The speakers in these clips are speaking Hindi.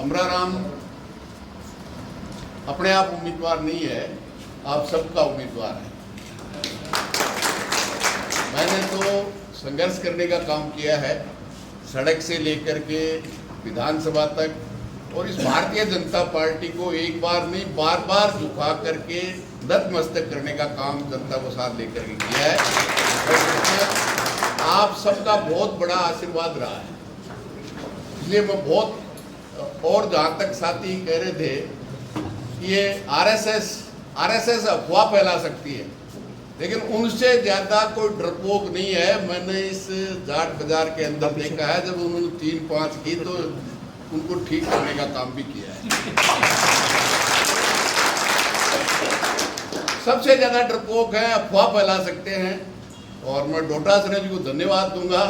अमराराम अपने आप उम्मीदवार नहीं है, आप सबका उम्मीदवार है। मैंने तो संघर्ष करने का काम किया है, सड़क से लेकर के विधानसभा तक, और इस भारतीय जनता पार्टी को एक बार नहीं बार बार झुका करके नतमस्तक करने का काम जनता को साथ लेकर के किया है। और आप सबका बहुत बड़ा आशीर्वाद रहा है, इसलिए मैं बहुत, और जहाँ तक साथी कह रहे थे कि ये आरएसएस अफवाह फैला सकती है, लेकिन उनसे ज़्यादा कोई डरपोक नहीं है। मैंने इस जाट बाजार के अंदर देखा है, जब उन्होंने 3-5 की तो उनको ठीक करने का काम भी किया है। सबसे ज़्यादा डरपोक है, अफवाह फैला सकते हैं। और मैं डोटासरा जी को धन्यवाद दूंगा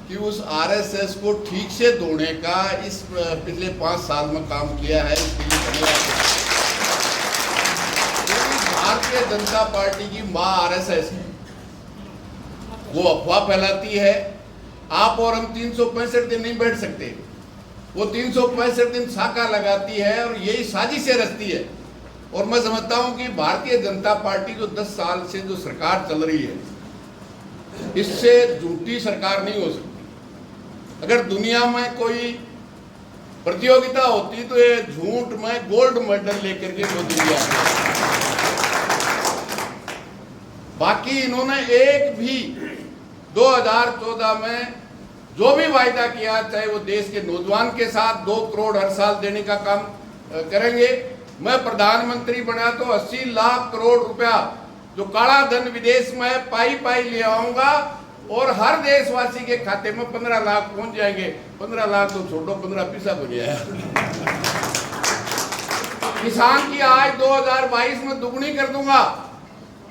कि उस आरएसएस को ठीक से धोने का इस पिछले 5 साल में काम किया है, इसके लिए धन्यवाद। भारतीय जनता पार्टी की मां आरएसएस है, वो अफवाह फैलाती है। आप और हम 365 दिन नहीं बैठ सकते, वो 365 दिन साका लगाती है और यही साजिशें रचती है। और मैं समझता हूं कि भारतीय जनता पार्टी जो 10 साल से जो सरकार चल रही है, इससे झूठी सरकार नहीं हो सकती। अगर दुनिया में कोई प्रतियोगिता होती तो ये झूठ में गोल्ड मेडल लेकर के वो दुनिया है। बाकी इन्होंने एक भी 2014 में जो भी वायदा किया, चाहे वो देश के नौजवान के साथ 2 करोड़ हर साल देने का काम करेंगे, मैं प्रधानमंत्री बना तो 80 लाख करोड़ रुपया जो काला धन विदेश में पाई ले आऊंगा और हर देशवासी के खाते में 15 लाख पहुंच जाएंगे। 15 लाख तो छोड़ो, 15 पैसा बन गया। किसान की आय 2022 में दुगनी कर दूंगा।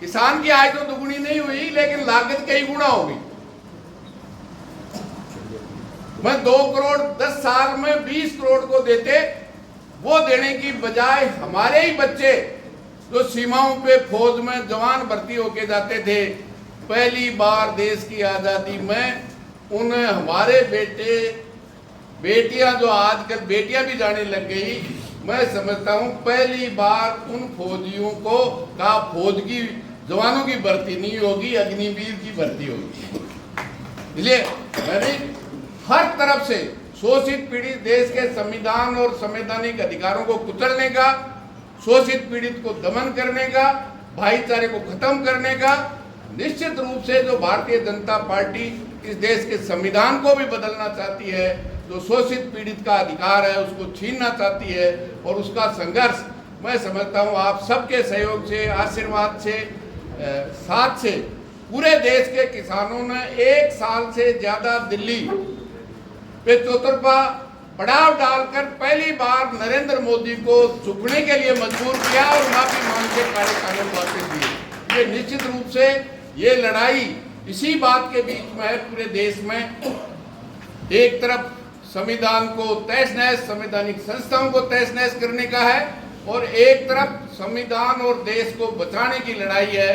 किसान की आय तो दुगनी नहीं हुई, लेकिन लागत कई गुना होगी। मैं 2 करोड़ 10 साल में 20 करोड़ को देते, वो देने की बजाय हमारे ही बच्चे जो सीमाओं पे फौज में जवान भर्ती होके जाते थे, पहली बार देश की आज़ादी में उन्हें हमारे बेटे बेटियां, जो आजकल बेटियां भी जाने लग गई, मैं समझता हूं पहली बार उन फौजियों को का फौज की जवानों की भर्ती नहीं होगी, अग्निवीर की भर्ती होगी। इसलिए मैंने हर तरफ से शोषित पीड़ित देश के संविधान और संवैधानिक अधिकारों को कुचलने का, शोषित पीड़ित को दमन करने का, भाईचारे को खत्म करने का, निश्चित रूप से जो भारतीय जनता पार्टी इस देश के संविधान को भी बदलना चाहती है, जो शोषित पीड़ित का अधिकार है उसको छीनना चाहती है, और उसका संघर्ष मैं समझता हूँ आप सबके सहयोग से, आशीर्वाद से, साथ से पूरे देश के किसानों ने 1 साल से ज्यादा दिल्ली पे चौतरफा पड़ाव डालकर पहली बार नरेंद्र मोदी को झुकने के लिए मजबूर किया और माफी मांग के कार्यकाल वापस दिए। ये निश्चित रूप से ये लड़ाई इसी बात के बीच में है, पूरे देश में एक तरफ संविधान को तहस नहस, संवैधानिक संस्थाओं को तहस नहस करने का है, और एक तरफ संविधान और देश को बचाने की लड़ाई है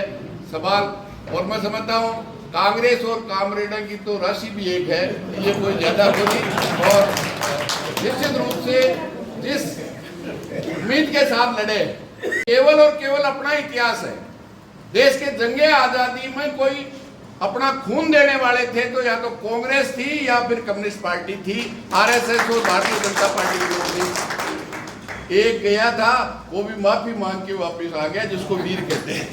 सवाल। और मैं समझता हूँ कांग्रेस और कामरेडा की तो राशि भी एक है, ये कोई ज्यादा होगी। और निश्चित रूप से जिस उम्मीद के साथ लड़े, केवल और केवल अपना इतिहास है। देश के जंगे आजादी में कोई अपना खून देने वाले थे तो या तो कांग्रेस थी या फिर कम्युनिस्ट पार्टी थी, आरएसएस और भारतीय जनता पार्टी के लोग थे। एक गया था, वो भी माफी मांग के वापस आ गया, जिसको वीर कहते हैं।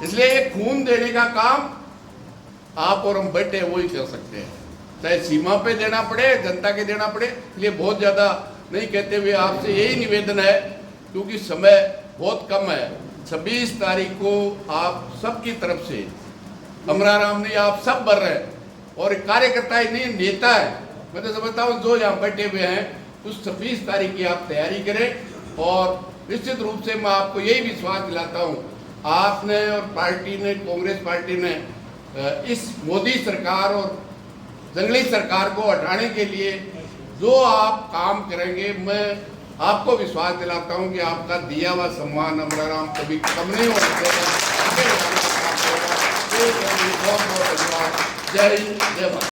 इसलिए ये खून देने का काम आप और हम बैठे वो ही कर सकते हैं, चाहे सीमा पे देना पड़े, जनता के देना पड़े। इसलिए बहुत ज्यादा नहीं कहते हुए आपसे यही निवेदन है, क्योंकि समय बहुत कम है। 26 तारीख को आप सबकी तरफ से, अमराराम नहीं, आप सब बढ़ रहे हैं, और कार्यकर्ता ही नहीं नेता है। मैं तो समझता हूँ जो यहाँ बैठे हुए हैं, उस 26 तारीख की आप तैयारी करें। और निश्चित रूप से मैं आपको यही विश्वास दिलाता हूँ, आपने और पार्टी ने, कांग्रेस पार्टी ने इस मोदी सरकार और जंगली सरकार को हटाने के लिए जो आप काम करेंगे, मैं आपको विश्वास दिलाता हूं कि आपका दिया हुआ सम्मान अमराराम कभी कम नहीं हो सकेगा। जय हिंद, जय भारत।